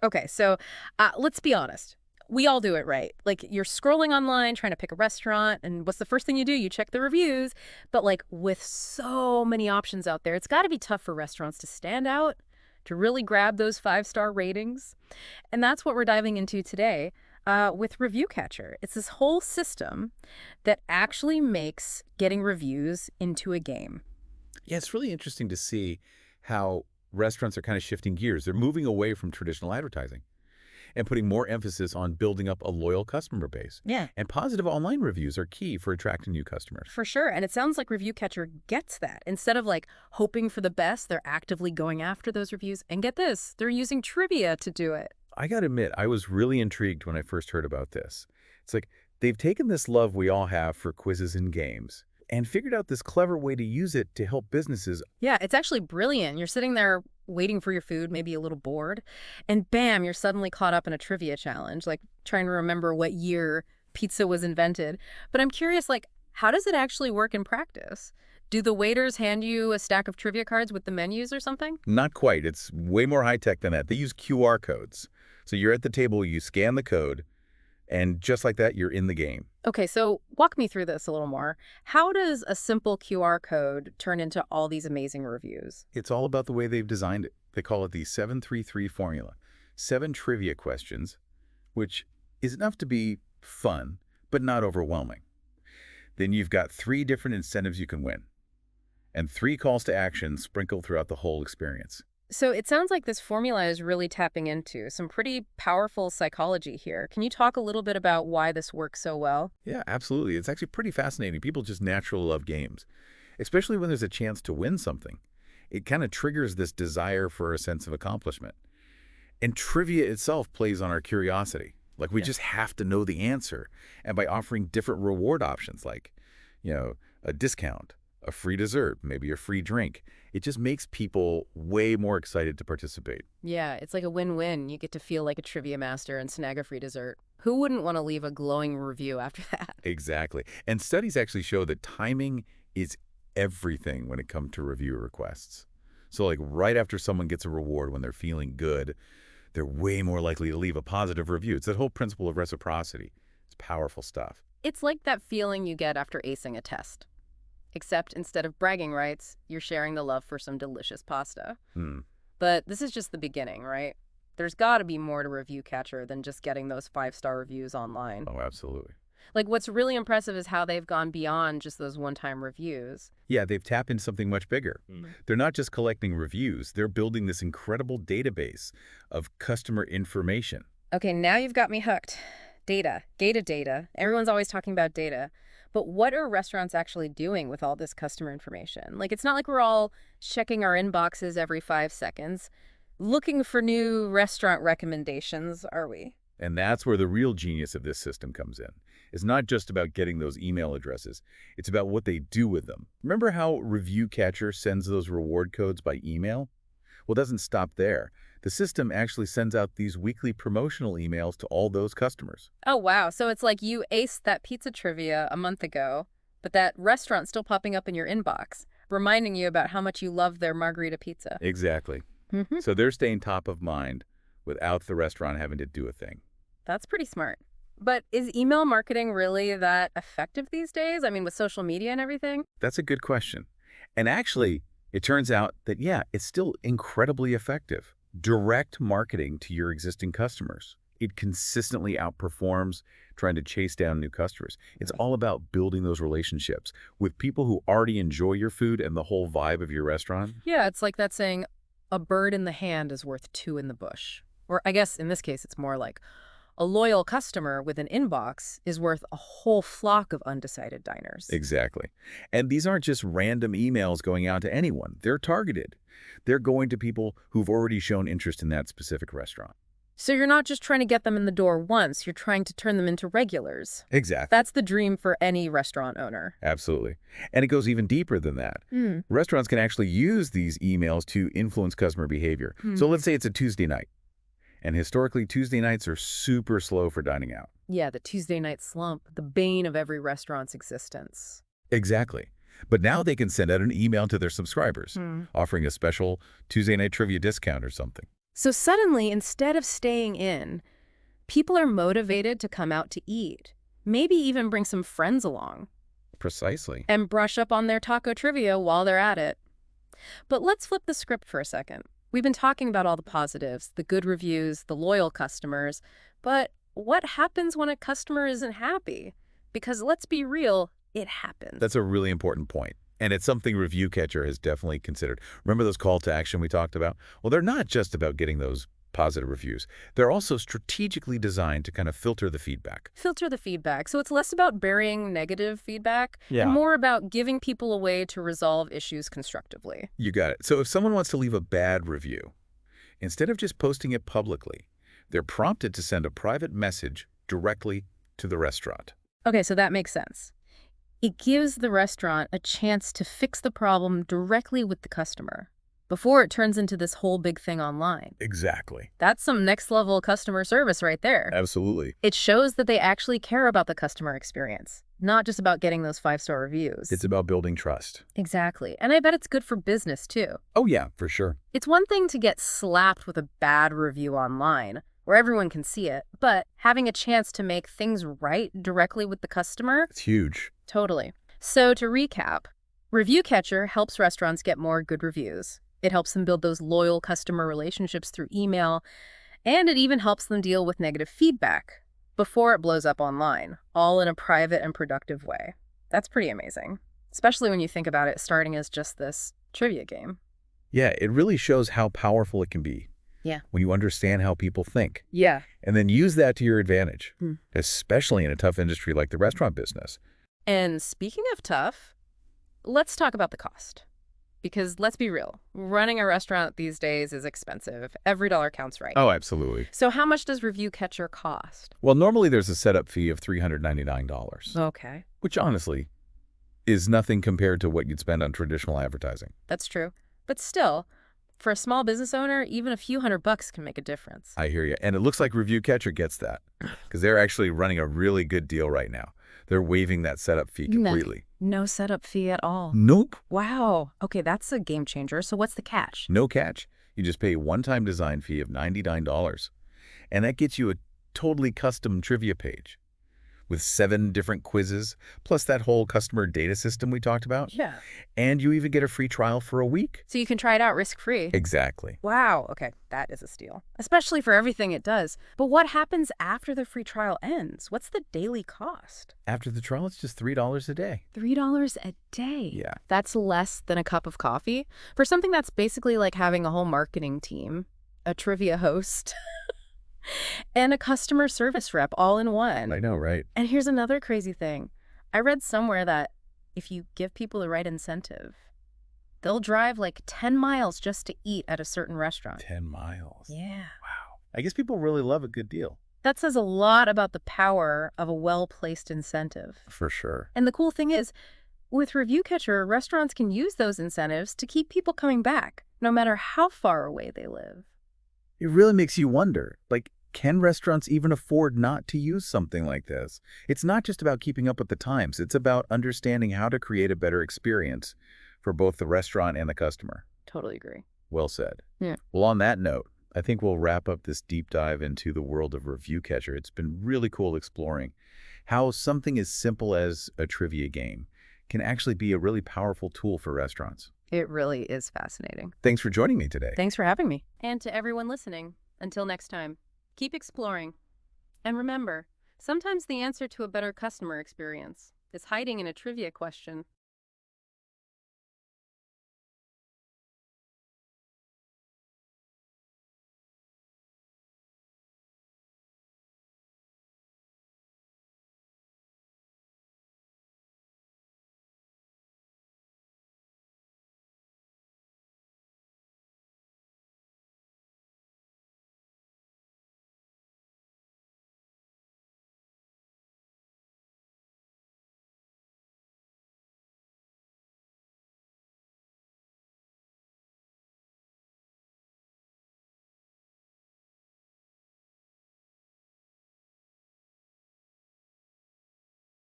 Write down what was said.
Okay, so let's be honest. We all do it, right? Like you're scrolling online trying to pick a restaurant, and what's the first thing you do? You check the reviews. But like with so many options out there, it's got to be tough for restaurants to stand out, to really grab those five-star ratings. And that's what we're diving into today with Review Catcher. It's this whole system that actually makes getting reviews into a game. Yeah, it's really interesting to see how restaurants are kind of shifting gears. They're moving away from traditional advertising and putting more emphasis on building up a loyal customer base. Yeah. And positive online reviews are key for attracting new customers. For sure. And it sounds like Review Catcher gets that. Instead of like hoping for the best, they're actively going after those reviews. And get this, they're using trivia to do it. I got to admit, I was really intrigued when I first heard about this. It's like they've taken this love we all have for quizzes and games and figured out this clever way to use it to help businesses. Yeah, it's actually brilliant. You're sitting there waiting for your food, maybe a little bored, and bam, you're suddenly caught up in a trivia challenge, like trying to remember what year pizza was invented. But I'm curious, like, how does it actually work in practice? Do the waiters hand you a stack of trivia cards with the menus or something? Not quite. It's way more high-tech than that. They use QR codes. So you're at the table, you scan the code, and just like that, you're in the game. Okay, so walk me through this a little more. How does a simple QR code turn into all these amazing reviews? It's all about the way they've designed it. They call it the 733 formula. 7 trivia questions, which is enough to be fun, but not overwhelming. Then you've got 3 different incentives you can win, and 3 calls to action sprinkled throughout the whole experience. So it sounds like this formula is really tapping into some pretty powerful psychology here. Can you talk a little bit about why this works so well? Yeah, absolutely. It's actually pretty fascinating. People just naturally love games, especially when there's a chance to win something. It kind of triggers this desire for a sense of accomplishment. And trivia itself plays on our curiosity. Like we Yeah. just have to know the answer. And by offering different reward options like, a discount, a free dessert, maybe a free drink, it just makes people way more excited to participate. Yeah, it's like a win-win. You get to feel like a trivia master and snag a free dessert. Who wouldn't want to leave a glowing review after that? Exactly. And studies actually show that timing is everything when it comes to review requests. So like right after someone gets a reward when they're feeling good, they're way more likely to leave a positive review. It's that whole principle of reciprocity. It's powerful stuff. It's like that feeling you get after acing a test. Except instead of bragging rights, you're sharing the love for some delicious pasta. Hmm. But this is just the beginning, right? There's got to be more to Review Catcher than just getting those five-star reviews online. Oh, absolutely. Like, what's really impressive is how they've gone beyond just those one-time reviews. Yeah, they've tapped into something much bigger. They're not just collecting reviews. They're building this incredible database of customer information. Okay, now you've got me hooked. Data. Everyone's always talking about data. But what are restaurants actually doing with all this customer information? Like, it's not like we're all checking our inboxes every 5 seconds, looking for new restaurant recommendations, are we? And that's where the real genius of this system comes in. It's not just about getting those email addresses. It's about what they do with them. Remember how Review Catcher sends those reward codes by email? Well, it doesn't stop there. The system actually sends out these weekly promotional emails to all those customers. Oh, wow. So it's like you aced that pizza trivia a month ago, but that restaurant's still popping up in your inbox, reminding you about how much you love their margarita pizza. Exactly. Hmm. So they're staying top of mind without the restaurant having to do a thing. That's pretty smart. But is email marketing really that effective these days? I mean, with social media and everything? That's a good question. And actually, it turns out that, yeah, it's still incredibly effective. Direct marketing to your existing customers. It consistently outperforms trying to chase down new customers. It's all about building those relationships with people who already enjoy your food and the whole vibe of your restaurant. Yeah, it's like that saying, a bird in the hand is worth two in the bush. Or I guess in this case, it's more like a loyal customer with an inbox is worth a whole flock of undecided diners. Exactly. And these aren't just random emails going out to anyone. They're targeted. They're going to people who've already shown interest in that specific restaurant. So you're not just trying to get them in the door once, you're trying to turn them into regulars. Exactly. That's the dream for any restaurant owner. Absolutely. And it goes even deeper than that. Hmm. Restaurants can actually use these emails to influence customer behavior. So let's say it's a Tuesday night. And historically, Tuesday nights are super slow for dining out. Yeah, the Tuesday night slump, the bane of every restaurant's existence. Exactly. But now they can send out an email to their subscribers, offering a special Tuesday night trivia discount or something. So suddenly, instead of staying in, people are motivated to come out to eat, maybe even bring some friends along, Precisely. and brush up on their taco trivia while they're at it. But let's flip the script for a second. We've been talking about all the positives, the good reviews, the loyal customers, but what happens when a customer isn't happy? Because let's be real, it happens. That's a really important point. And it's something Review Catcher has definitely considered. Remember those call to action we talked about? Well, they're not just about getting those positive reviews. They're also strategically designed to kind of filter the feedback. Filter the feedback. So it's less about burying negative feedback and Yeah. more about giving people a way to resolve issues constructively. You got it. So if someone wants to leave a bad review, instead of just posting it publicly, they're prompted to send a private message directly to the restaurant. Okay, so that makes sense. It gives the restaurant a chance to fix the problem directly with the customer before it turns into this whole big thing online. Exactly. That's some next level customer service right there. Absolutely. It shows that they actually care about the customer experience, not just about getting those 5-star reviews. It's about building trust. Exactly. And I bet it's good for business too. Oh, yeah, for sure. It's one thing to get slapped with a bad review online, where everyone can see it, but having a chance to make things right directly with the customer? It's huge. Totally. So to recap, Review Catcher helps restaurants get more good reviews. It helps them build those loyal customer relationships through email, and it even helps them deal with negative feedback before it blows up online, all in a private and productive way. That's pretty amazing, especially when you think about it starting as just this trivia game. Yeah, it really shows how powerful it can be. Yeah. When you understand how people think, Yeah. and then use that to your advantage, Hmm. especially in a tough industry like the restaurant business. And speaking of tough, let's talk about the cost. Because let's be real, running a restaurant these days is expensive. Every dollar counts, right? Oh, absolutely. So how much does Review Catcher cost? Well, normally there's a setup fee of $399, Okay, which honestly is nothing compared to what you'd spend on traditional advertising. that's true. But still, for a small business owner, even a few $100 can make a difference. I hear you. And it looks like Review Catcher gets that because they're actually running a really good deal right now. They're waiving that setup fee completely. No setup fee at all. Nope. Wow. Okay, that's a game changer. So what's the catch? No catch. You just pay a one-time design fee of $99. And that gets you a totally custom trivia page with 7 different quizzes, plus that whole customer data system we talked about. Yeah. And you even get a free trial for a week. So you can try it out risk-free. Exactly. Wow. Okay, that is a steal. Especially for everything it does. But what happens after the free trial ends? What's the daily cost? After the trial, it's just $3 a day. $3 a day. Yeah. That's less than a cup of coffee for something that's basically like having a whole marketing team, a trivia host, and a customer service rep all in one. I know, right? And here's another crazy thing. I read somewhere that if you give people the right incentive, they'll drive like 10 miles just to eat at a certain restaurant. 10 miles. Yeah. Wow. I guess people really love a good deal. That says a lot about the power of a well-placed incentive. For sure. And the cool thing is, with Review Catcher, restaurants can use those incentives to keep people coming back, no matter how far away they live. It really makes you wonder, like, can restaurants even afford not to use something like this? It's not just about keeping up with the times. It's about understanding how to create a better experience for both the restaurant and the customer. Totally agree. Well said. Yeah. Well, on that note, I think we'll wrap up this deep dive into the world of Review Catcher. It's been really cool exploring how something as simple as a trivia game can actually be a really powerful tool for restaurants. It really is fascinating. Thanks for joining me today. Thanks for having me. And to everyone listening, until next time, keep exploring. And remember, sometimes the answer to a better customer experience is hiding in a trivia question.